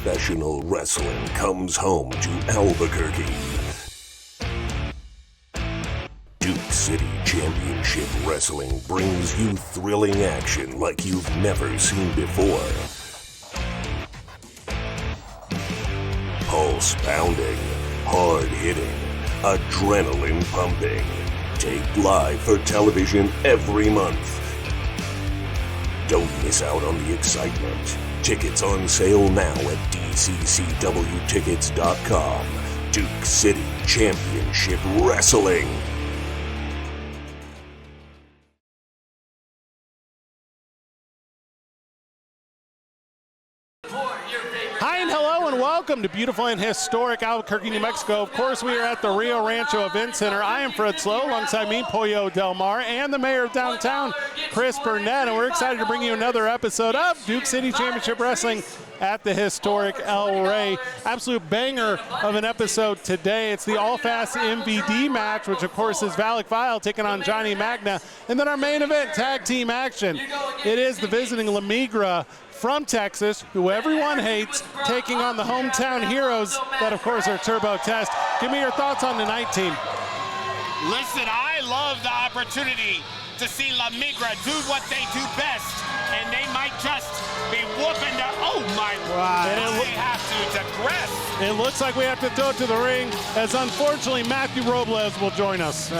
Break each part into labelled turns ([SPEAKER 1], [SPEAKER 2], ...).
[SPEAKER 1] Professional wrestling comes home to Albuquerque. Duke City Championship Wrestling brings you thrilling action like you've never seen before. Pulse pounding, hard hitting, adrenaline pumping. Taped live for television every month. Don't miss out on the excitement. Tickets on sale now at dccwtickets.com. Duke City Championship Wrestling.
[SPEAKER 2] Hi and hello and welcome to beautiful and historic Albuquerque, New Mexico. Of course, we are at the Rio Rancho Event Center. I am Fred Slow, alongside me, Pollo Del Mar, and the mayor of downtown, Chris Burnett. And we're excited to bring you another episode of Duke City Championship Wrestling at the historic El Rey. Absolute banger of an episode today. It's the All-Fast MVD match, which of course is Valak Vile taking on Johnny Magna. And then our main event, tag team action. It is the visiting Migra from Texas, who everyone hates, taking on the hometown heroes that, of course, are TurboTested. Give me your thoughts on the night, team.
[SPEAKER 3] Listen, I love the opportunity to see La Migra do what they do best, and they might just be whooping the, oh my, wow. They have to digress.
[SPEAKER 2] It looks like we have to throw it to the ring, as unfortunately Matthew Roblez will join us.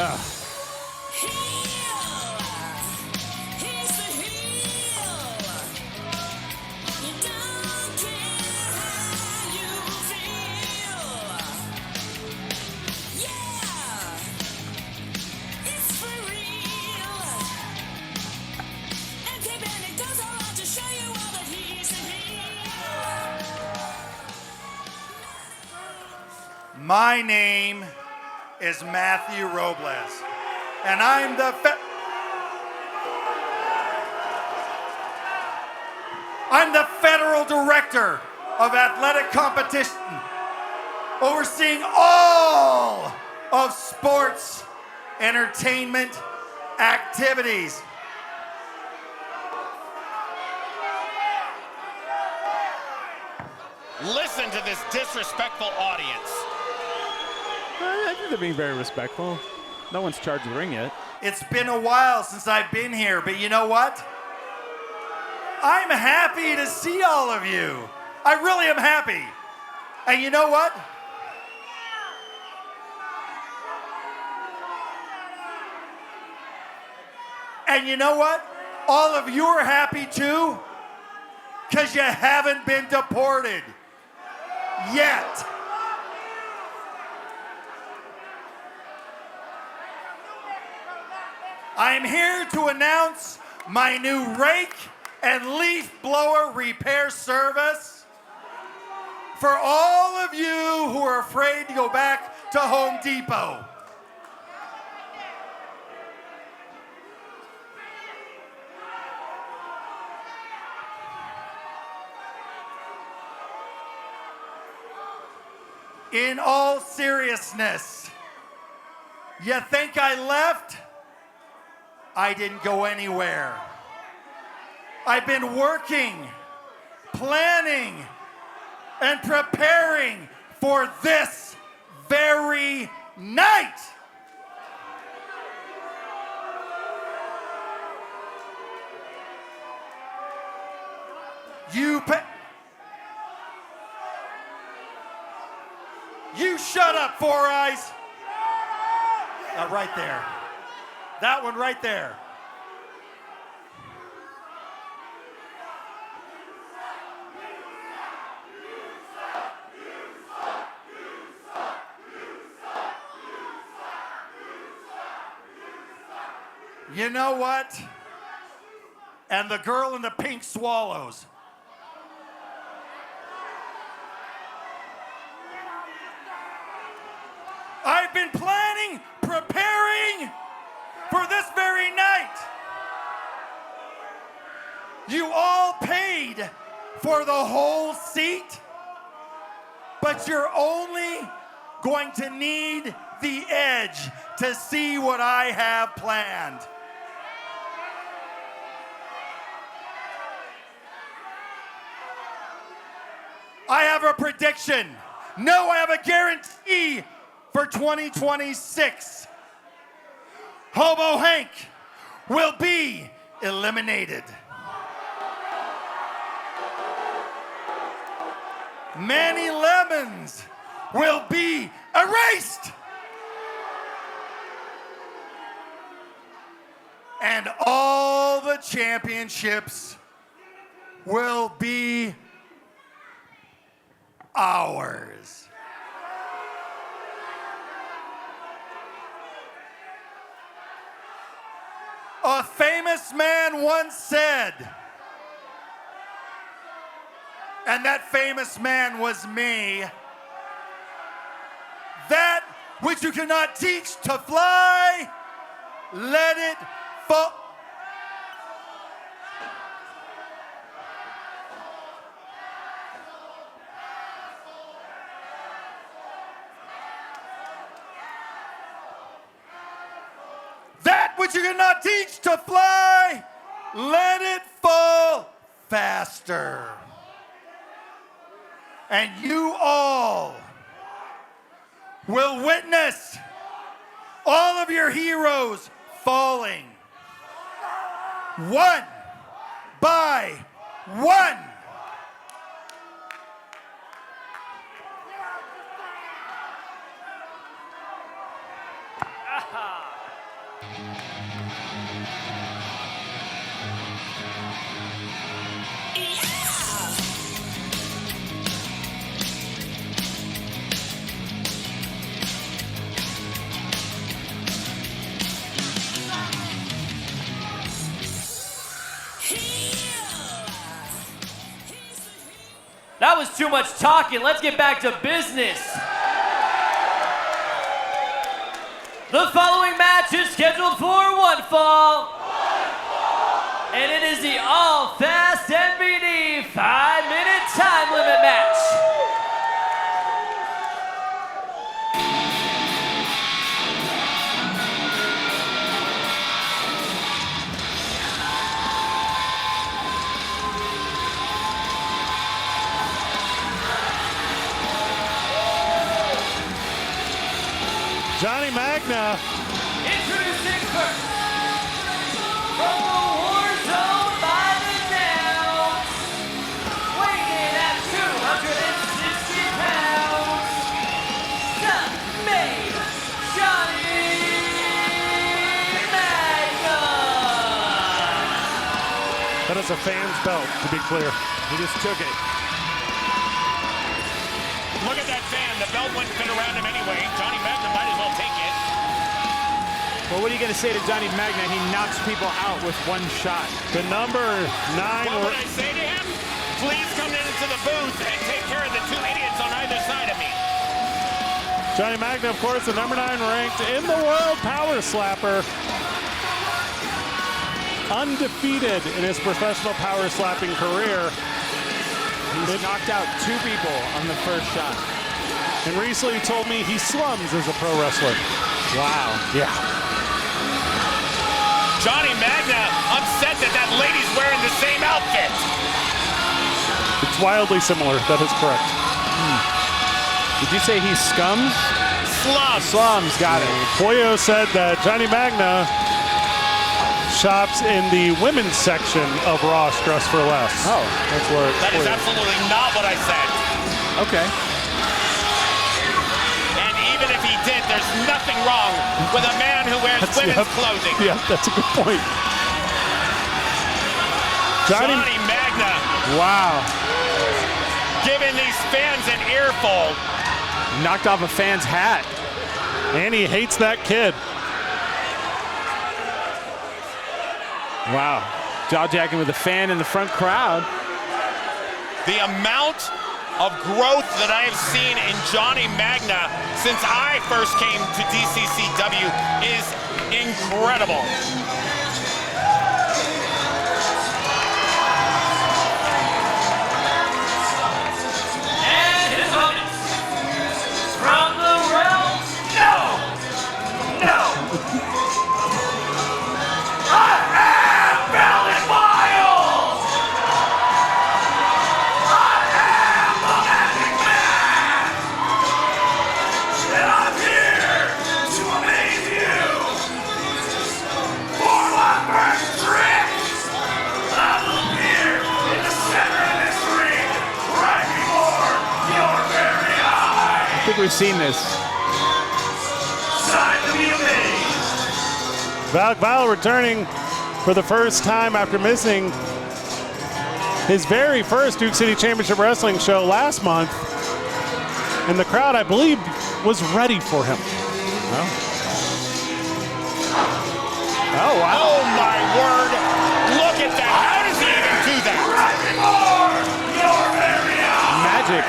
[SPEAKER 4] My name is Matthew Roblez, and I'm the Federal Director of Athletic Competition, overseeing all of sports, entertainment, activities.
[SPEAKER 3] Listen to this disrespectful audience.
[SPEAKER 2] I think they're being very respectful. No one's charged the ring yet.
[SPEAKER 4] It's been a while since I've been here, but you know what? I'm happy to see all of you. I really am happy. And you know what? And you know what? All of you are happy too, because you haven't been deported yet. I'm here to announce my new rake and leaf blower repair service for all of you who are afraid to go back to Home Depot. In all seriousness, you think I left? I didn't go anywhere. I've been working, planning, and preparing for this very night. You shut up, Four Eyes. Right there. That one right there. You know what? And the girl in the pink swallows. I've been planning, preparing for this very night. You all paid for the whole seat, but you're only going to need the edge to see what I have planned. I have a prediction. No, I have a guarantee for 2026. Hobo Hank will be eliminated. Manny Lemons will be erased. And all the championships will be ours. A famous man once said, and that famous man was me, that which you cannot teach to fly, let it fall. That which you cannot teach to fly, let it fall faster. And you all will witness all of your heroes falling one by one.
[SPEAKER 5] That was too much talking. Let's get back to business. The following match is scheduled for one fall. And it is the All Fast NBD 5-minute time limit match.
[SPEAKER 2] Johnny Magna.
[SPEAKER 5] Introducing first, from the war zone by the downs, weighing in at 260 pounds, self-made Johnny Magna.
[SPEAKER 2] That is a fan's belt, to be clear. He just took it.
[SPEAKER 3] Look at that fan. The belt wouldn't fit around him anyway. Johnny Magna might as well take it.
[SPEAKER 6] Well, what are you going to say to Johnny Magna? He knocks people out with one shot.
[SPEAKER 2] The number 9.
[SPEAKER 3] What would I say to him? Please come into the booth and take care of the two idiots on either side of me.
[SPEAKER 2] Johnny Magna, of course, the number 9 ranked in the world power slapper. Undefeated in his professional power slapping career.
[SPEAKER 6] He's knocked out 2 people on the first shot.
[SPEAKER 2] And recently told me he slums as a pro wrestler.
[SPEAKER 6] Wow.
[SPEAKER 2] Yeah.
[SPEAKER 3] Johnny Magna upset that that lady's wearing the same outfit.
[SPEAKER 2] It's wildly similar. That is correct.
[SPEAKER 6] Did you say he scums?
[SPEAKER 3] Slums.
[SPEAKER 6] Slums, got it.
[SPEAKER 2] Pollo said that Johnny Magna shops in the women's section of Raw Dress for Less.
[SPEAKER 6] Oh,
[SPEAKER 2] That's where
[SPEAKER 3] That is absolutely not what I said.
[SPEAKER 6] okay.
[SPEAKER 3] And even if he did, there's nothing wrong with a man who wears women's clothing.
[SPEAKER 2] Yeah, that's a good point. Johnny
[SPEAKER 3] Magna
[SPEAKER 6] Wow.
[SPEAKER 3] giving these fans an earful.
[SPEAKER 6] Knocked off a fan's hat.
[SPEAKER 2] And he hates that kid.
[SPEAKER 6] Wow. Jaw-jacking with a fan in the front crowd.
[SPEAKER 3] The amount of growth that I have seen in Johnny Magna since I first came to DCCW is incredible.
[SPEAKER 5] And his opponent, from the realm, no, I am Valak Vile. I am the man.
[SPEAKER 6] we've seen this.
[SPEAKER 4] Time to be amazed.
[SPEAKER 2] Valak Vile returning for the first time after missing his very first Duke City Championship Wrestling show last month. And the crowd, I believe, was ready for him.
[SPEAKER 6] Oh, wow.
[SPEAKER 3] Oh my word! Look at that! How does he even do that?
[SPEAKER 6] Magic.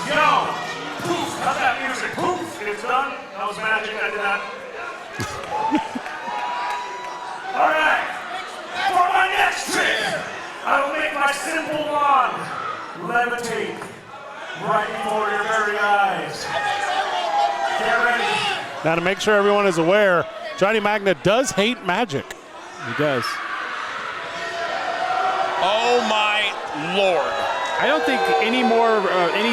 [SPEAKER 7] Yo! Poof! Cut that music. Poof! It's done. That was magic. I did that. All right. For my next trick, I will make my simple wand levitate right before your very eyes. Get ready.
[SPEAKER 2] Now, to make sure everyone is aware, Johnny Magna does hate magic.
[SPEAKER 6] He does.
[SPEAKER 3] Oh my lord!
[SPEAKER 6] I don't think any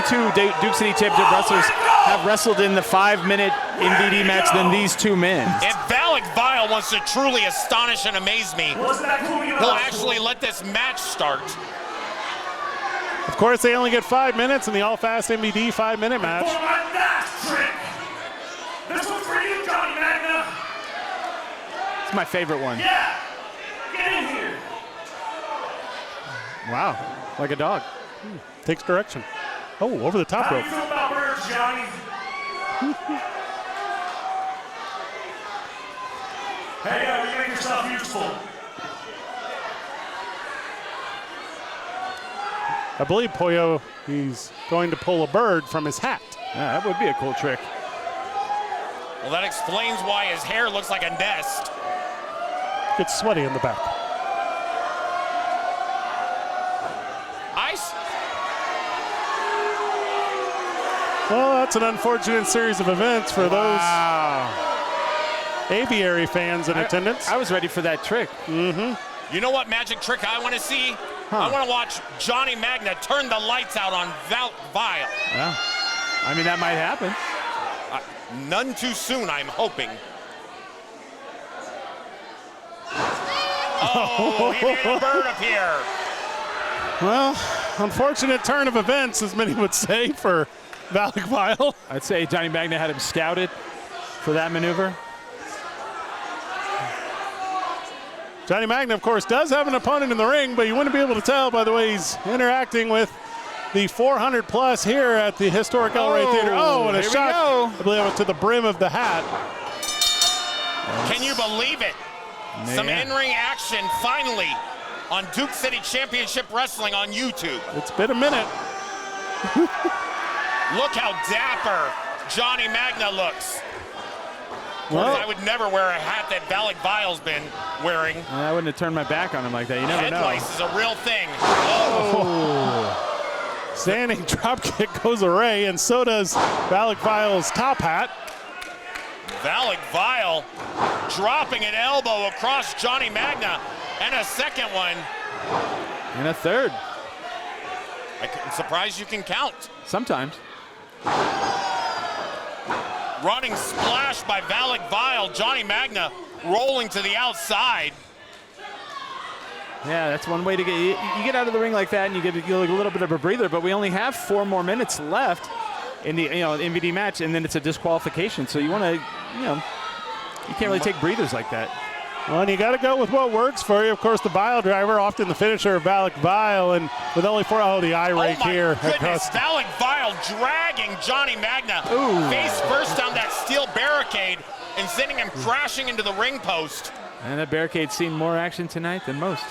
[SPEAKER 6] two Duke City Championship wrestlers have wrestled in the 5-minute MVD match than these two men.
[SPEAKER 3] If Valak Vile wants to truly astonish and amaze me,
[SPEAKER 7] Wasn't that cool?
[SPEAKER 3] he'll actually let this match start.
[SPEAKER 2] Of course, they only get 5 minutes in the all-fast MVD 5-minute
[SPEAKER 7] For
[SPEAKER 2] match.
[SPEAKER 7] my last trick. This one's for you, Johnny Magna.
[SPEAKER 6] It's my favorite one.
[SPEAKER 7] Yeah. Get in here.
[SPEAKER 6] Wow, like a dog.
[SPEAKER 2] Takes direction. Oh, over the top
[SPEAKER 7] How do
[SPEAKER 2] rope.
[SPEAKER 7] you feel about birds, Johnny? Hey, you make yourself useful.
[SPEAKER 2] I believe Pollo, he's going to pull a bird from his hat.
[SPEAKER 6] Yeah, that would be a cool trick.
[SPEAKER 3] Well, that explains why his hair looks like a nest.
[SPEAKER 2] Gets sweaty in the back. Well, that's an unfortunate series of events for those aviary fans in attendance.
[SPEAKER 6] I was ready for that trick.
[SPEAKER 3] You know what magic trick I want to see? I want to watch Johnny Magna turn the lights out on Valak Vile.
[SPEAKER 6] Yeah. I mean, that might happen.
[SPEAKER 3] None too soon, I'm hoping. Oh, he made a bird appear.
[SPEAKER 2] Well, unfortunate turn of events, as many would say, for Valak Vile.
[SPEAKER 6] I'd say Johnny Magna had him scouted for that maneuver.
[SPEAKER 2] Johnny Magna, of course, does have an opponent in the ring, but you wouldn't be able to tell by the way he's interacting with the 400 plus here at the historic El Rey Theater. Oh, and a shot, I believe it was to the brim of the hat.
[SPEAKER 3] Can you believe it? Some in-ring action finally on Duke City Championship Wrestling on YouTube.
[SPEAKER 2] It's been a minute.
[SPEAKER 3] Look how dapper Johnny Magna looks.
[SPEAKER 2] Well,
[SPEAKER 3] I would never wear a hat that Valak Vile's been wearing.
[SPEAKER 6] I wouldn't have turned my back on him like that. You never
[SPEAKER 3] Head
[SPEAKER 6] know.
[SPEAKER 3] lice is a real thing.
[SPEAKER 2] Standing dropkick goes Array, and so does Valak Vile's top hat.
[SPEAKER 3] Valak Vile dropping an elbow across Johnny Magna, and a second one.
[SPEAKER 6] And a third.
[SPEAKER 3] I'm surprised you can count.
[SPEAKER 6] Sometimes.
[SPEAKER 3] Running splash by Valak Vile. Johnny Magna rolling to the outside.
[SPEAKER 6] Yeah, that's one way to get you get out of the ring like that, and you get a little bit of a breather. But we only have 4 more minutes left in the MVD match, and then it's a disqualification. So you want to, you can't really take breathers like that.
[SPEAKER 2] Well, and you got to go with what works for you. Of course, the Vile driver, often the finisher of Valak Vile, and with only 4, the eye rake here.
[SPEAKER 3] Goodness, Valak Vile dragging Johnny Magna face first down that steel barricade and sending him crashing into the ring post.
[SPEAKER 6] And that barricade's seen more action tonight than most.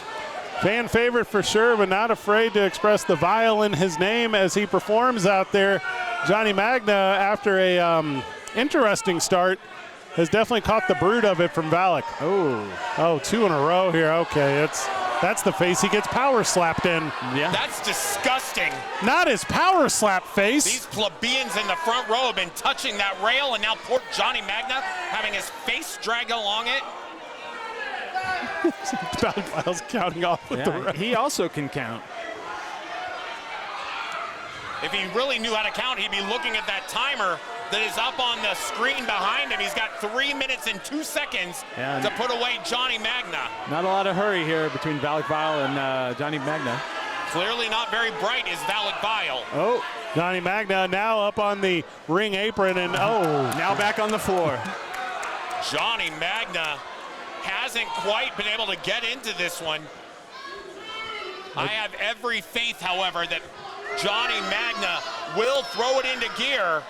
[SPEAKER 2] Fan favorite for sure, but not afraid to express the Vile in his name as he performs out there. Johnny Magna, after a interesting start, has definitely caught the brood of it from Valak. Oh, 2 in a row here. Okay, that's the face he gets power slapped in.
[SPEAKER 6] Yeah.
[SPEAKER 3] That's disgusting.
[SPEAKER 2] Not his power slap face.
[SPEAKER 3] These plebeians in the front row have been touching that rail, and now poor Johnny Magna having his face dragged along it.
[SPEAKER 2] Valak Vile's counting off with the ref.
[SPEAKER 6] He also can count.
[SPEAKER 3] If he really knew how to count, he'd be looking at that timer that is up on the screen behind him. He's got 3 minutes and 2 seconds to put away Johnny Magna.
[SPEAKER 6] Not a lot of hurry here between Valak Vile and Johnny Magna.
[SPEAKER 3] Clearly not very bright is Valak Vile.
[SPEAKER 2] Oh, Johnny Magna now up on the ring apron and
[SPEAKER 6] now back on the floor.
[SPEAKER 3] Johnny Magna hasn't quite been able to get into this one. I have every faith, however, that Johnny Magna will throw it into gear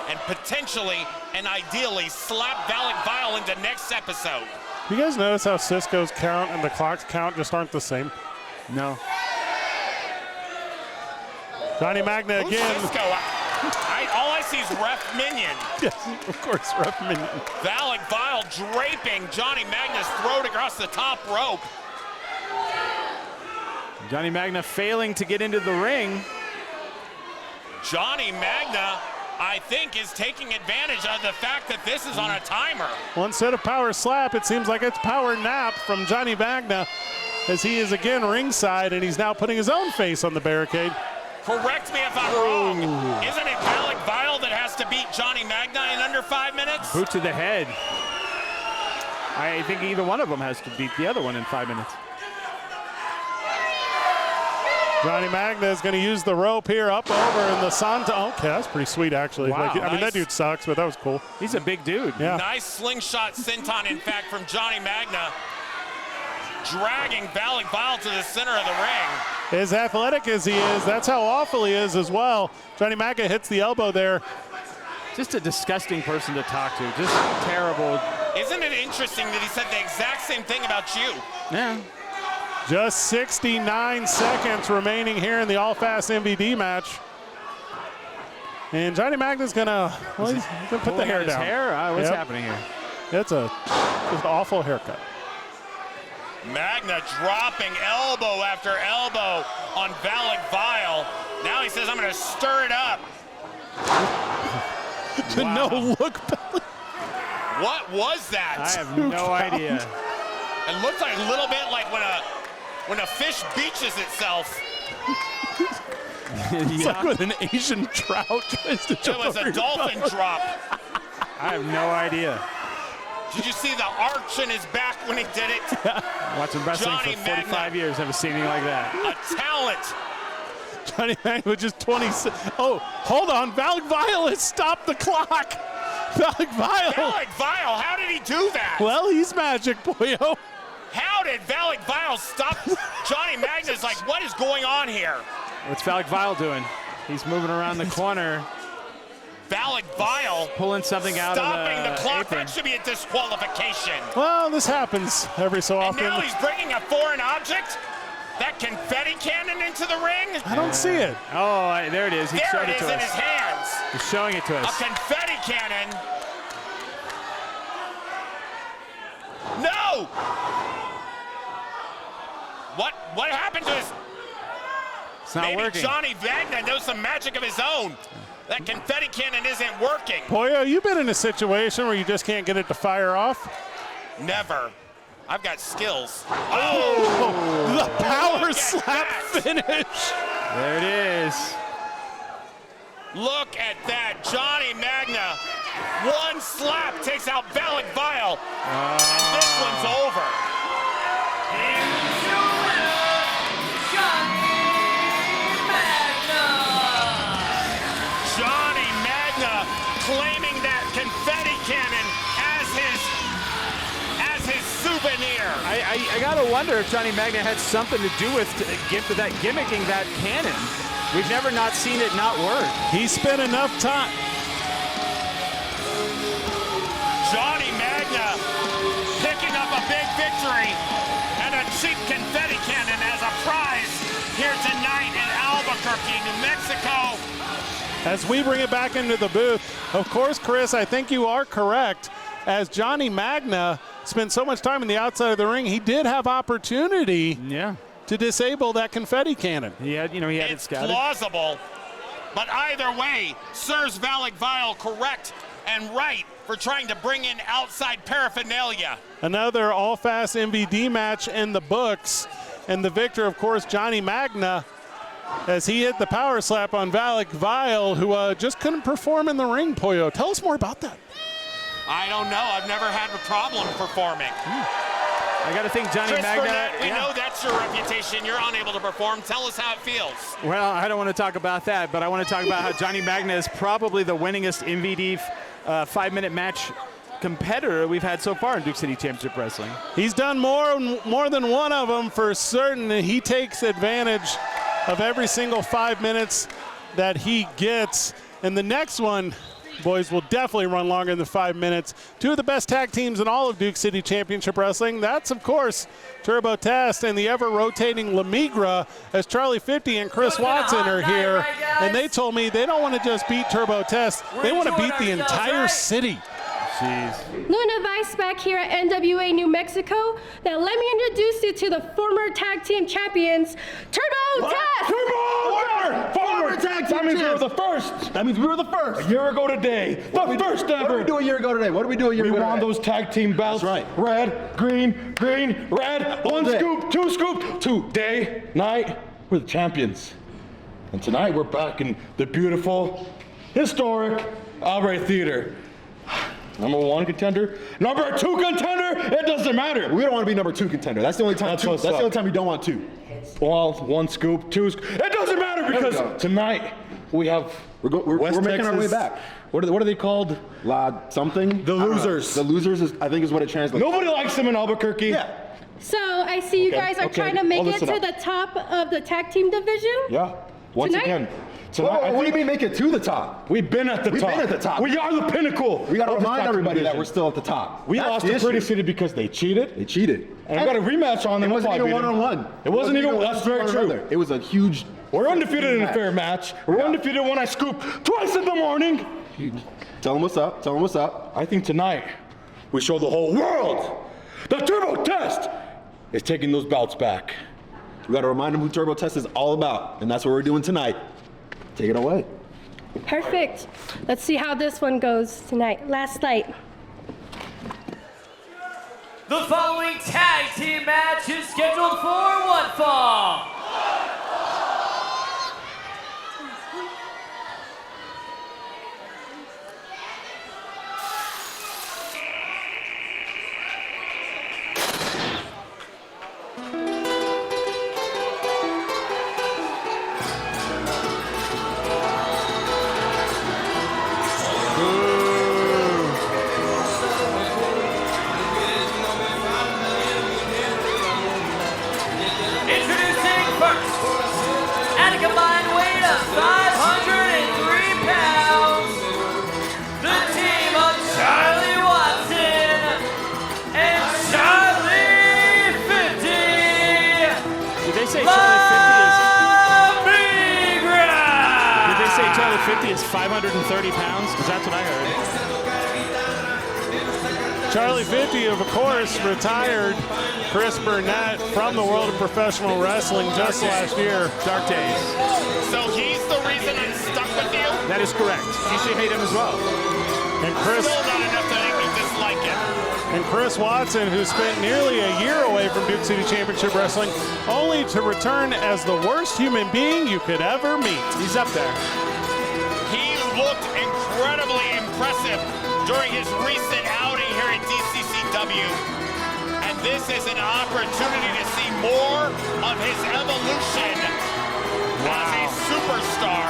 [SPEAKER 3] and potentially and ideally slap Valak Vile into next episode.
[SPEAKER 2] You guys notice how Cisco's count and the clock's count just aren't the same?
[SPEAKER 6] No.
[SPEAKER 2] Johnny Magna again.
[SPEAKER 3] Cisco? All I see is Ref Minion.
[SPEAKER 2] Yes, of course, Ref Minion.
[SPEAKER 3] Valak Vile draping Johnny Magna's throat across the top rope.
[SPEAKER 6] Johnny Magna failing to get into the ring.
[SPEAKER 3] Johnny Magna, I think, is taking advantage of the fact that this is on a timer.
[SPEAKER 2] Well, instead of power slap, it seems like it's power nap from Johnny Magna as he is again ringside and he's now putting his own face on the barricade.
[SPEAKER 3] Correct me if I'm wrong. Isn't it Valak Vile that has to beat Johnny Magna in under 5 minutes?
[SPEAKER 6] Boot to the head. I think either one of them has to beat the other one in 5 minutes.
[SPEAKER 2] Johnny Magna is going to use the rope here up over in the Santa. Okay, that's pretty sweet, actually.
[SPEAKER 6] Wow,
[SPEAKER 2] I mean, that dude sucks, but that was cool.
[SPEAKER 6] He's a big dude.
[SPEAKER 2] Yeah.
[SPEAKER 3] Nice slingshot senton, in fact, from Johnny Magna, dragging Valak Vile to the center of the ring.
[SPEAKER 2] As athletic as he is, that's how awful he is as well. Johnny Magna hits the elbow there.
[SPEAKER 6] Just a disgusting person to talk to. Just terrible.
[SPEAKER 3] Isn't it interesting that he said the exact same thing about you?
[SPEAKER 6] Yeah.
[SPEAKER 2] Just 69 seconds remaining here in the all-fast MVD match. And Johnny Magna's gonna, well, he's gonna put the hair down.
[SPEAKER 6] What's happening here?
[SPEAKER 2] It's just an awful haircut.
[SPEAKER 3] Magna dropping elbow after elbow on Valak Vile. Now he says, I'm gonna stir it up.
[SPEAKER 2] To no look belly.
[SPEAKER 3] What was that?
[SPEAKER 6] I have no idea.
[SPEAKER 3] It looked like a little bit like when a fish beaches itself.
[SPEAKER 2] It's like when an Asian trout tries to jump
[SPEAKER 3] It was
[SPEAKER 2] over
[SPEAKER 3] a
[SPEAKER 2] your
[SPEAKER 3] dolphin
[SPEAKER 2] boat.
[SPEAKER 3] drop.
[SPEAKER 6] I have no idea.
[SPEAKER 3] Did you see the arch in his back when he did it?
[SPEAKER 6] Watching wrestling
[SPEAKER 3] Johnny
[SPEAKER 6] for 45 years, never seen anything like that.
[SPEAKER 3] A talent.
[SPEAKER 2] Johnny Magna with just 20. Oh, hold on. Valak Vile has stopped the clock. Valak Vile.
[SPEAKER 3] Valak Vile, how did he do that?
[SPEAKER 2] Well, he's magic, boyo.
[SPEAKER 3] How did Valak Vile stop Johnny Magna's like, what is going on here?
[SPEAKER 6] What's Valak Vile doing? He's moving around the corner.
[SPEAKER 3] Valak Vile
[SPEAKER 6] pulling something out of the
[SPEAKER 3] stopping the clock.
[SPEAKER 6] apron.
[SPEAKER 3] That should be a disqualification.
[SPEAKER 2] Well, this happens every so
[SPEAKER 3] And
[SPEAKER 2] often.
[SPEAKER 3] now he's bringing a foreign object, that confetti cannon, into the ring.
[SPEAKER 2] I don't see it.
[SPEAKER 6] Oh, there it is. He
[SPEAKER 3] There
[SPEAKER 6] showed
[SPEAKER 3] it
[SPEAKER 6] it
[SPEAKER 3] is
[SPEAKER 6] to
[SPEAKER 3] in
[SPEAKER 6] us.
[SPEAKER 3] his hands.
[SPEAKER 6] He's showing it to
[SPEAKER 3] A
[SPEAKER 6] us.
[SPEAKER 3] confetti cannon. No! What happened to his?
[SPEAKER 6] It's not
[SPEAKER 3] Maybe
[SPEAKER 6] working.
[SPEAKER 3] Johnny Magna knows some magic of his own. That confetti cannon isn't working.
[SPEAKER 2] Boyo, you've been in a situation where you just can't get it to fire off?
[SPEAKER 3] Never. I've got skills.
[SPEAKER 2] Oh, the power
[SPEAKER 3] at
[SPEAKER 2] slap
[SPEAKER 3] that.
[SPEAKER 2] finish.
[SPEAKER 6] There it is.
[SPEAKER 3] Look at that. Johnny Magna. One slap takes out Valak Vile. And this one's over.
[SPEAKER 5] Here's your winner, Johnny Magna.
[SPEAKER 3] Johnny Magna claiming that confetti cannon as his souvenir.
[SPEAKER 6] I gotta wonder if Johnny Magna had something to do with that gimmicking that cannon. We've never not seen it not work.
[SPEAKER 2] He spent enough time.
[SPEAKER 3] Johnny Magna picking up a big victory and a cheap confetti cannon as a prize here tonight in Albuquerque, New Mexico.
[SPEAKER 2] As we bring it back into the booth, of course, Chris, I think you are correct. As Johnny Magna spent so much time in the outside of the ring, he did have opportunity to disable that confetti cannon.
[SPEAKER 6] He had it
[SPEAKER 3] It's
[SPEAKER 6] scouted.
[SPEAKER 3] plausible, but either way serves Valak Vile correct and right for trying to bring in outside paraphernalia.
[SPEAKER 2] Another all-fast MVD match in the books. And the victor, of course, Johnny Magna. as he hit the power slap on Valak Vile, who just couldn't perform in the ring, Pollo. Tell us more about that.
[SPEAKER 3] I don't know. I've never had a problem performing.
[SPEAKER 6] I got to think Johnny
[SPEAKER 3] Chris
[SPEAKER 6] Magna.
[SPEAKER 3] Burnett, we know that's your reputation. You're unable to perform. Tell us how it feels.
[SPEAKER 6] Well, I don't want to talk about that, but I want to talk about how Johnny Magna is probably the winningest MVD 5-minute match competitor we've had so far in Duke City Championship Wrestling.
[SPEAKER 2] He's done more than one of them for certain. He takes advantage of every single 5 minutes that he gets. And the next one, boys, will definitely run longer than 5 minutes. Two of the best tag teams in all of Duke City Championship Wrestling. That's, of course, TurboTested and the ever-rotating La Migra, as Charlie 50 and Chris Watson are here. And they told me they don't want to just beat TurboTested. They want to beat the entire city.
[SPEAKER 6] Jeez.
[SPEAKER 8] Luna Vice back here at NWA New Mexico. Now let me introduce you to the former tag team champions, TurboTested!
[SPEAKER 7] Former tag team. That means we were the first.
[SPEAKER 9] That means we were the first.
[SPEAKER 7] A year ago today. The first ever.
[SPEAKER 9] What did we do a year ago today? What did we do a year ago
[SPEAKER 7] We won
[SPEAKER 9] today?
[SPEAKER 7] those tag team belts.
[SPEAKER 9] That's right.
[SPEAKER 7] Red, green, red. One
[SPEAKER 9] day.
[SPEAKER 7] scoop, two scoop, two. Day, night, we're the champions. And tonight we're back in the beautiful, historic Albright Theater. Number 1 contender, number 2 contender, it doesn't matter.
[SPEAKER 9] We don't want to be number 2 contender. That's the only time.
[SPEAKER 7] That's
[SPEAKER 9] That's
[SPEAKER 7] what's
[SPEAKER 9] the
[SPEAKER 7] up.
[SPEAKER 9] only time we don't want 2.
[SPEAKER 7] Well, 1 scoop, 2 scoop. It doesn't matter
[SPEAKER 9] we
[SPEAKER 7] because
[SPEAKER 9] go.
[SPEAKER 7] tonight we have
[SPEAKER 9] We're
[SPEAKER 7] West
[SPEAKER 9] making our way
[SPEAKER 7] Texas.
[SPEAKER 9] back.
[SPEAKER 7] What are they called?
[SPEAKER 9] Something.
[SPEAKER 7] The losers.
[SPEAKER 9] The losers is, I think, is what it translates.
[SPEAKER 7] Nobody likes them in Albuquerque.
[SPEAKER 9] Yeah.
[SPEAKER 8] So I see you guys are trying to make it to the top of the tag team division.
[SPEAKER 7] Yeah. Once
[SPEAKER 8] Tonight?
[SPEAKER 7] again.
[SPEAKER 9] What
[SPEAKER 7] Tonight,
[SPEAKER 9] do you mean make it to the top?
[SPEAKER 7] We've been at the
[SPEAKER 9] We've
[SPEAKER 7] top.
[SPEAKER 9] been at the top.
[SPEAKER 7] We are the pinnacle.
[SPEAKER 9] We got to
[SPEAKER 7] of the
[SPEAKER 9] remind
[SPEAKER 7] tag
[SPEAKER 9] everybody that
[SPEAKER 7] division.
[SPEAKER 9] we're still at the top.
[SPEAKER 7] We
[SPEAKER 9] That's
[SPEAKER 7] lost
[SPEAKER 9] the
[SPEAKER 7] to Pretty
[SPEAKER 9] issue.
[SPEAKER 7] City because they cheated.
[SPEAKER 9] They cheated.
[SPEAKER 7] And we got a rematch on them.
[SPEAKER 9] It wasn't
[SPEAKER 7] We'll
[SPEAKER 9] even
[SPEAKER 7] probably beat them.
[SPEAKER 9] one-on-one.
[SPEAKER 7] It wasn't even. That's very true.
[SPEAKER 9] Another. It was a huge.
[SPEAKER 7] We're undefeated in a
[SPEAKER 9] match.
[SPEAKER 7] fair match. We're undefeated when I scoop twice in the morning.
[SPEAKER 9] Tell them what's up. Tell them what's up.
[SPEAKER 7] I think tonight we show the whole world that TurboTested is taking those belts back.
[SPEAKER 9] We got to remind them who TurboTested is all about, and that's what we're doing tonight. Take it away.
[SPEAKER 8] Perfect. Let's see how this one goes tonight. Last night.
[SPEAKER 5] The following tag team match is scheduled for one fall. Introducing first, at a combined weight of 503 pounds, the team of Charlie Watson and Charlie 50.
[SPEAKER 6] Did they say Charlie 50 is?
[SPEAKER 5] Migra.
[SPEAKER 6] Did they say Charlie 50 is 530 pounds? Because that's what I heard.
[SPEAKER 2] Charlie 50, of course, retired Chris Burnett from the world of professional wrestling just last year.
[SPEAKER 6] Dark days.
[SPEAKER 3] So he's the reason I'm stuck with you?
[SPEAKER 6] That is correct. You should hate him as well.
[SPEAKER 2] And Chris,
[SPEAKER 3] Still not enough to make me dislike him.
[SPEAKER 2] and Chris Watson, who spent nearly a year away from Duke City Championship Wrestling, only to return as the worst human being you could ever meet.
[SPEAKER 6] He's up there.
[SPEAKER 3] He looked incredibly impressive during his recent outing here at DCCW. And this is an opportunity to see more of his evolution as a superstar.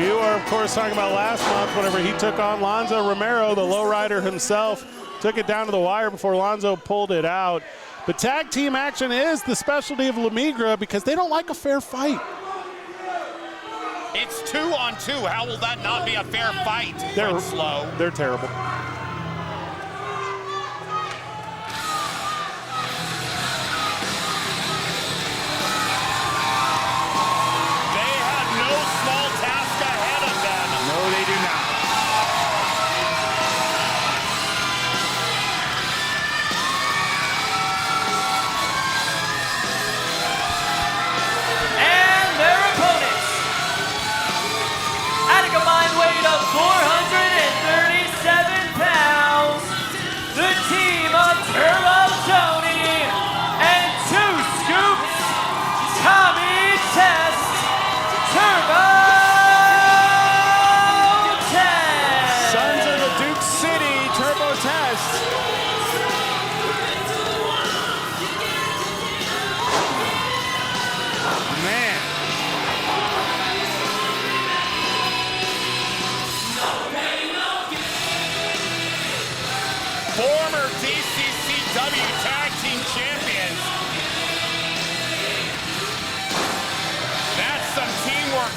[SPEAKER 2] You are, of course, talking about last month whenever he took on Lonzo Romero, the lowrider himself, took it down to the wire before Lonzo pulled it out. But tag team action is the specialty of La Migra because they don't like a fair fight.
[SPEAKER 3] It's 2-on-2. How will that not be a fair fight? Fred Slow.
[SPEAKER 2] They're terrible.
[SPEAKER 3] They have no small task ahead of them.
[SPEAKER 6] No, they do not.
[SPEAKER 5] And their opponents, at a combined weight of 437 pounds,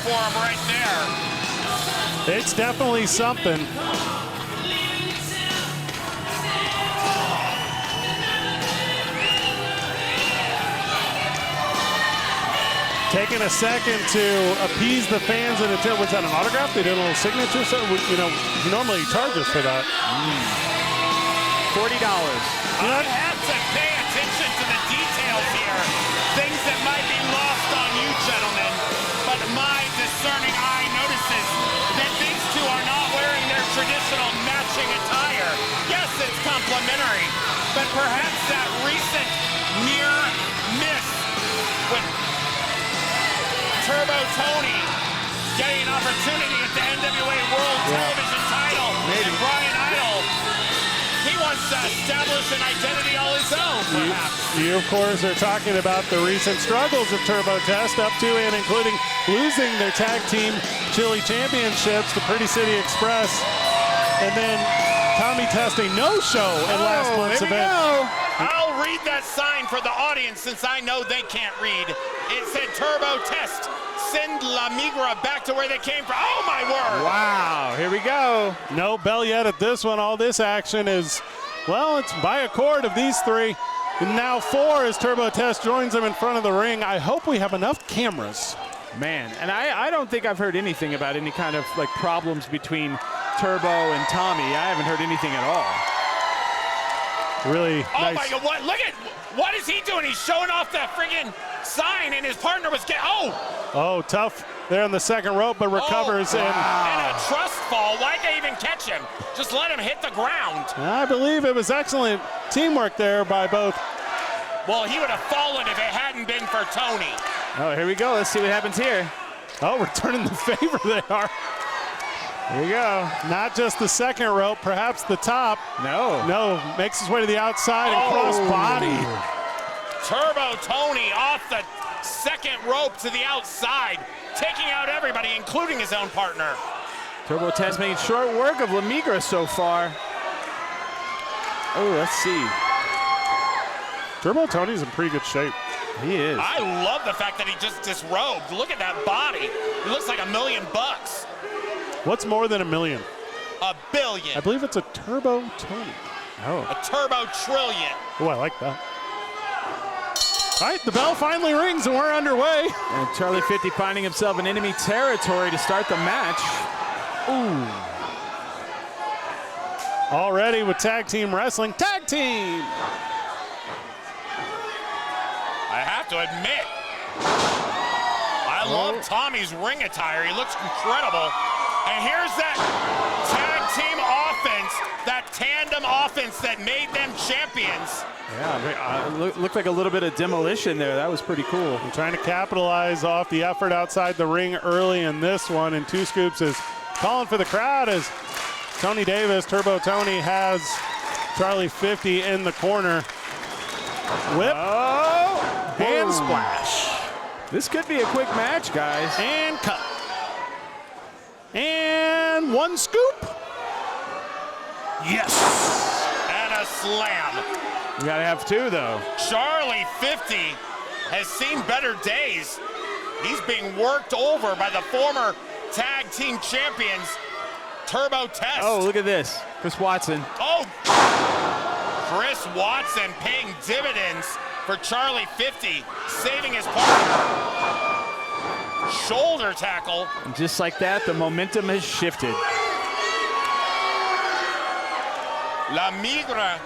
[SPEAKER 3] for him right there.
[SPEAKER 2] It's definitely something. Taking a second to appease the fans in a turn. Was that an autograph? They did a little signature. So, you know, he normally charges for that.
[SPEAKER 6] $40.
[SPEAKER 3] I have to pay attention to the details here. Things that might be lost on you, gentlemen. But my discerning eye notices that these two are not wearing their traditional matching attire. Yes, it's complimentary, but perhaps that recent near miss with Turbo Tony getting an opportunity at the NWA World Television title. And Brian Idol, he wants to establish an identity all his own, perhaps.
[SPEAKER 2] You, of course, are talking about the recent struggles of TurboTest, up to and including losing their tag team Chili Championships to Pretty City Express. And then Tommy Test a no-show in last month's event.
[SPEAKER 3] I'll read that sign for the audience since I know they can't read. It said TurboTest. Send La Migra back to where they came from. Oh, my word.
[SPEAKER 6] Wow, here we go.
[SPEAKER 2] No bell yet at this one. All this action is, well, it's by accord of these three. And now 4 as TurboTest joins them in front of the ring. I hope we have enough cameras.
[SPEAKER 6] Man, and I don't think I've heard anything about any kind of like problems between Turbo and Tommy. I haven't heard anything at all.
[SPEAKER 2] Really
[SPEAKER 3] oh
[SPEAKER 2] nice.
[SPEAKER 3] My God, what is he doing? He's showing off that friggin' sign and his partner was getting,
[SPEAKER 2] Oh, tough there in the second rope, but recovers.
[SPEAKER 3] And a trust fall. Why'd they even catch him? Just let him hit the ground.
[SPEAKER 2] I believe it was excellent teamwork there by both.
[SPEAKER 3] Well, he would have fallen if it hadn't been for Tony.
[SPEAKER 6] Oh, here we go. Let's see what happens here.
[SPEAKER 2] Oh, returning the favor they are.
[SPEAKER 6] Here we go.
[SPEAKER 2] Not just the second rope, perhaps the top. No, makes his way to the outside and cross body.
[SPEAKER 3] Turbo Tony off the second rope to the outside, taking out everybody, including his own partner.
[SPEAKER 6] TurboTest making short work of La Migra so far. Oh, let's see.
[SPEAKER 2] Turbo Tony's in pretty good shape.
[SPEAKER 6] He is.
[SPEAKER 3] I love the fact that he just disrobed. Look at that body. He looks like $1 million.
[SPEAKER 2] What's more than $1 million?
[SPEAKER 3] $1 billion.
[SPEAKER 2] I believe it's a Turbo Tony.
[SPEAKER 6] Oh.
[SPEAKER 3] A turbo trillion.
[SPEAKER 2] Oh, I like that. All right, the bell finally rings and we're underway.
[SPEAKER 6] And Charlie 50 finding himself in enemy territory to start the match. Ooh.
[SPEAKER 2] Already with tag team wrestling. Tag team!
[SPEAKER 3] I have to admit, I love Tommy's ring attire. He looks incredible. And here's that tag team offense, that tandem offense that made them champions.
[SPEAKER 6] Yeah, looked like a little bit of demolition there. That was pretty cool.
[SPEAKER 2] I'm trying to capitalize off the effort outside the ring early in this one, and Two Scoops is calling for the crowd as Tony Davis, Turbo Tony, has Charlie 50 in the corner. Whip.
[SPEAKER 6] Oh!
[SPEAKER 2] Hand splash.
[SPEAKER 6] This could be a quick match, guys.
[SPEAKER 2] And cut. And one scoop. Yes.
[SPEAKER 3] And a slam.
[SPEAKER 6] You gotta have 2, though.
[SPEAKER 3] Charlie 50 has seen better days. He's being worked over by the former tag team champions, TurboTest.
[SPEAKER 6] Oh, look at this. Chris Watson.
[SPEAKER 3] Oh, Chris Watson paying dividends for Charlie 50, saving his partner. Shoulder tackle.
[SPEAKER 6] And just like that, the momentum has shifted.
[SPEAKER 3] La Migra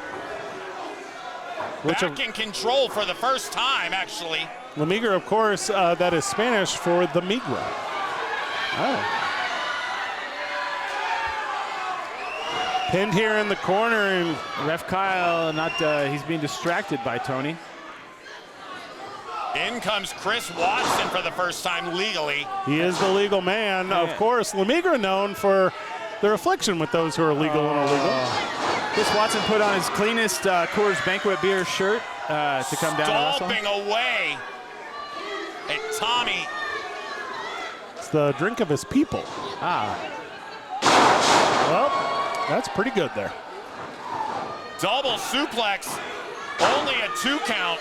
[SPEAKER 3] back in control for the first time, actually.
[SPEAKER 2] La Migra, of course, that is Spanish for the Migra.
[SPEAKER 6] Oh.
[SPEAKER 2] Pinned here in the corner, and
[SPEAKER 6] Ref Kyle, he's being distracted by Tony.
[SPEAKER 3] In comes Chris Watson for the first time legally.
[SPEAKER 2] He is the legal man.
[SPEAKER 6] Yeah.
[SPEAKER 2] Of course, La Migra known for their affliction with those who are legal and illegal.
[SPEAKER 6] Chris Watson put on his cleanest Coors Banquet beer shirt to come down to wrestle.
[SPEAKER 3] Stomping away at Tommy.
[SPEAKER 2] It's the drink of his people. Well, that's pretty good there.
[SPEAKER 3] Double suplex, only a 2 count.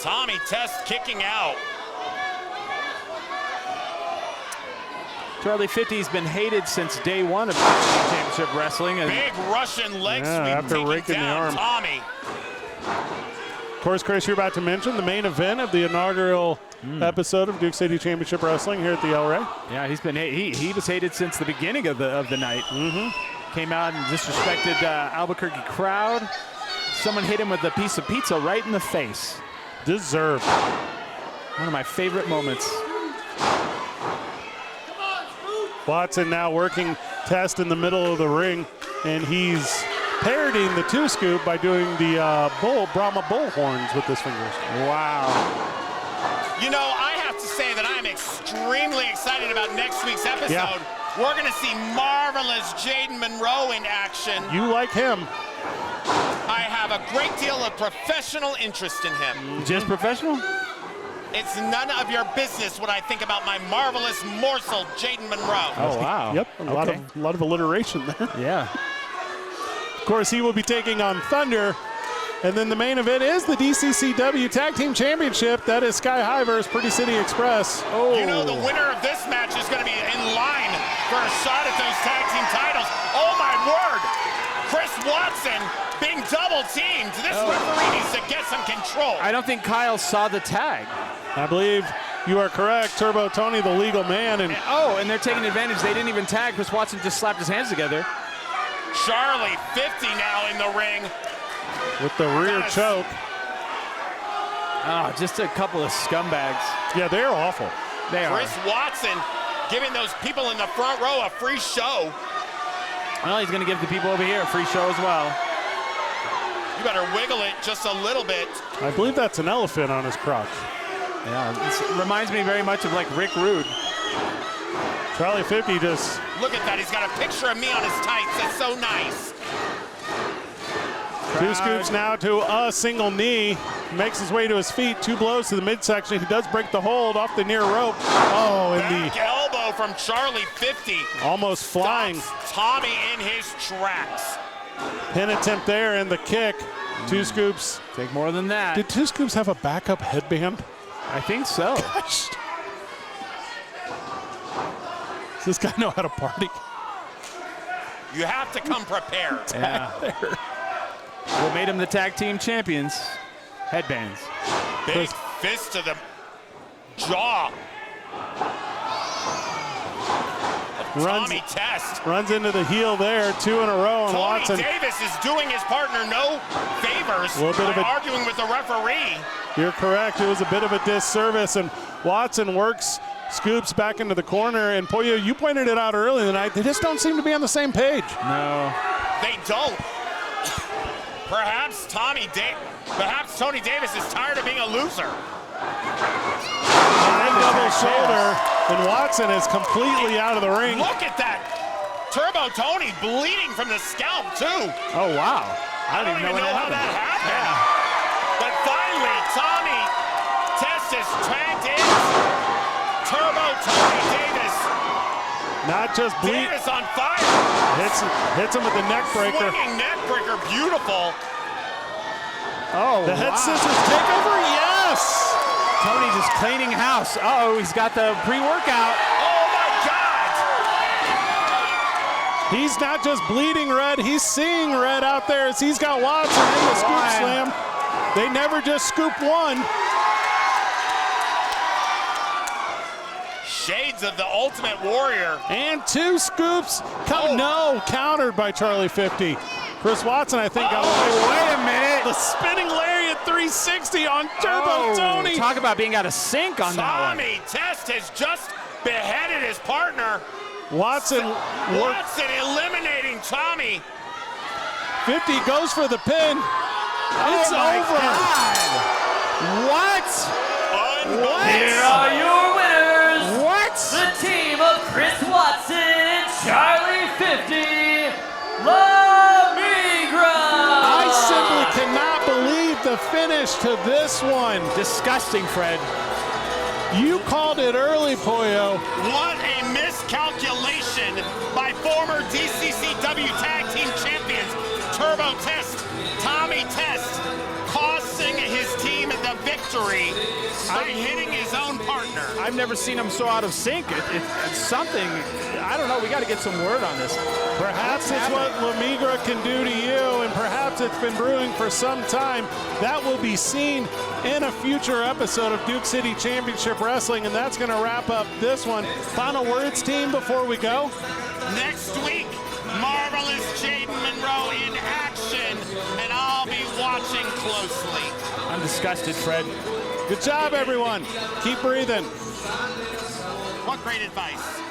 [SPEAKER 3] Tommy Test kicking out.
[SPEAKER 6] Charlie 50's been hated since day one of championship wrestling. And
[SPEAKER 3] big Russian leg sweep
[SPEAKER 2] after
[SPEAKER 3] taking
[SPEAKER 2] raking the
[SPEAKER 3] down
[SPEAKER 2] arm.
[SPEAKER 3] Tommy.
[SPEAKER 2] Of course, Chris, you're about to mention the main event of the inaugural episode of Duke City Championship Wrestling here at the El Rey.
[SPEAKER 6] Yeah, he's been he was hated since the beginning of the night. Came out and disrespected Albuquerque crowd. Someone hit him with a piece of pizza right in the face.
[SPEAKER 2] Deserved.
[SPEAKER 6] One of my favorite moments.
[SPEAKER 2] Watson now working Test in the middle of the ring, and he's parodying the two scoop by doing the Brahma bull horns with his fingers. Wow.
[SPEAKER 3] You know, I have to say that I'm extremely excited about next week's episode.
[SPEAKER 2] Yeah.
[SPEAKER 3] We're going to see marvelous Jaden Monroe in action.
[SPEAKER 2] You like him.
[SPEAKER 3] I have a great deal of professional interest in him.
[SPEAKER 6] Just professional?
[SPEAKER 3] It's none of your business what I think about my marvelous morsel, Jaden Monroe.
[SPEAKER 6] Oh, wow.
[SPEAKER 2] Yep, a lot of alliteration there.
[SPEAKER 6] Yeah.
[SPEAKER 2] Of course, he will be taking on Thunder. And then the main event is the DCCW Tag Team Championship. That is Sky High versus Pretty City Express. Oh.
[SPEAKER 3] You know, the winner of this match is going to be in line for a shot at those tag team titles. Oh, my word. Chris Watson being double teamed. This referee needs to get some control.
[SPEAKER 6] I don't think Kyle saw the tag.
[SPEAKER 2] I believe you are correct. Turbo Tony, the legal man. And
[SPEAKER 6] they're taking advantage. They didn't even tag. Chris Watson just slapped his hands together.
[SPEAKER 3] Charlie 50 now in the ring.
[SPEAKER 2] With the rear choke.
[SPEAKER 6] Just a couple of scumbags.
[SPEAKER 2] Yeah, they're awful.
[SPEAKER 6] They are.
[SPEAKER 3] Chris Watson giving those people in the front row a free show.
[SPEAKER 6] Well, he's going to give the people over here a free show as well.
[SPEAKER 3] You better wiggle it just a little bit.
[SPEAKER 2] I believe that's an elephant on his crotch.
[SPEAKER 6] Yeah, this reminds me very much of like Rick Rude.
[SPEAKER 2] Charlie 50 just...
[SPEAKER 3] Look at that, he's got a picture of me on his tights. That's so nice.
[SPEAKER 2] Two scoops now to a single knee. Makes his way to his feet. Two blows to the midsection. He does break the hold off the near rope. Oh, and
[SPEAKER 3] back elbow from Charlie 50.
[SPEAKER 2] Almost flying.
[SPEAKER 3] Stops Tommy in his tracks.
[SPEAKER 2] Pin attempt there and the kick. Two scoops.
[SPEAKER 6] Take more than that.
[SPEAKER 2] Did two scoops have a backup headband?
[SPEAKER 6] I think so.
[SPEAKER 2] Gosh. Does this guy know how to party?
[SPEAKER 3] You have to come prepared.
[SPEAKER 6] Yeah. What made them the tag team champions? Headbands.
[SPEAKER 3] Big fist to the jaw. Tommy Test.
[SPEAKER 2] Runs into the heel there, two in a row, and
[SPEAKER 3] Tony
[SPEAKER 2] Watson.
[SPEAKER 3] Davis is doing his partner no favors by arguing with the referee.
[SPEAKER 2] You're correct. It was a bit of a disservice, and Watson works Scoops back into the corner. And Pollo, you pointed it out earlier in the night. They just don't seem to be on the same page.
[SPEAKER 6] No.
[SPEAKER 3] They don't. Perhaps Tony Davis is tired of being a loser.
[SPEAKER 2] And double shoulder, and Watson is completely out of the ring.
[SPEAKER 3] Look at that. Turbo Tony bleeding from the scalp, too.
[SPEAKER 6] Oh, wow.
[SPEAKER 3] I don't even know how that happened. Yeah. But finally, Tommy Test is tagged in. Turbo Tony Davis.
[SPEAKER 2] Not just bleed.
[SPEAKER 3] Davis on fire.
[SPEAKER 2] Hits him with the neck breaker.
[SPEAKER 3] Swinging neck breaker, beautiful.
[SPEAKER 6] Oh,
[SPEAKER 2] the head scissors takeover, yes.
[SPEAKER 6] Tony just cleaning house. Uh-oh, he's got the pre-workout.
[SPEAKER 3] Oh my God!
[SPEAKER 2] He's not just bleeding red, he's seeing red out there as he's got Watson in the scoop slam. They never just scoop one.
[SPEAKER 3] Shades of the Ultimate Warrior.
[SPEAKER 2] And two scoops. No, countered by Charlie 50. Chris Watson, I think, got away.
[SPEAKER 6] Wait a minute.
[SPEAKER 2] The spinning lariat 360 on Turbo Tony.
[SPEAKER 6] Talk about being out of sync on that one.
[SPEAKER 3] Tommy Test has just beheaded his partner.
[SPEAKER 2] Watson
[SPEAKER 3] eliminating Tommy.
[SPEAKER 2] 50 goes for the pin. It's over.
[SPEAKER 6] God. What?
[SPEAKER 5] Here are your winners.
[SPEAKER 6] What?
[SPEAKER 5] The team of Chris Watson and Charlie 50. Migra.
[SPEAKER 2] I simply cannot believe the finish to this one.
[SPEAKER 6] Disgusting, Fred.
[SPEAKER 2] You called it early, Pollo.
[SPEAKER 3] What a miscalculation by former DCCW Tag Team Champions Turbo Test, Tommy Test, costing his team the victory by hitting his own partner.
[SPEAKER 6] I've never seen him so out of sync. It's something. I don't know. We got to get some word on this.
[SPEAKER 2] Perhaps it's what Migra can do to you, and perhaps it's been brewing for some time. That will be seen in a future episode of Duke City Championship Wrestling, and that's going to wrap up this one. Final words, team, before we go?
[SPEAKER 3] Next week, marvelous Jaden Monroe in action, and I'll be watching closely.
[SPEAKER 6] I'm disgusted, Fred.
[SPEAKER 2] Good job, everyone. Keep breathing.
[SPEAKER 3] What great advice.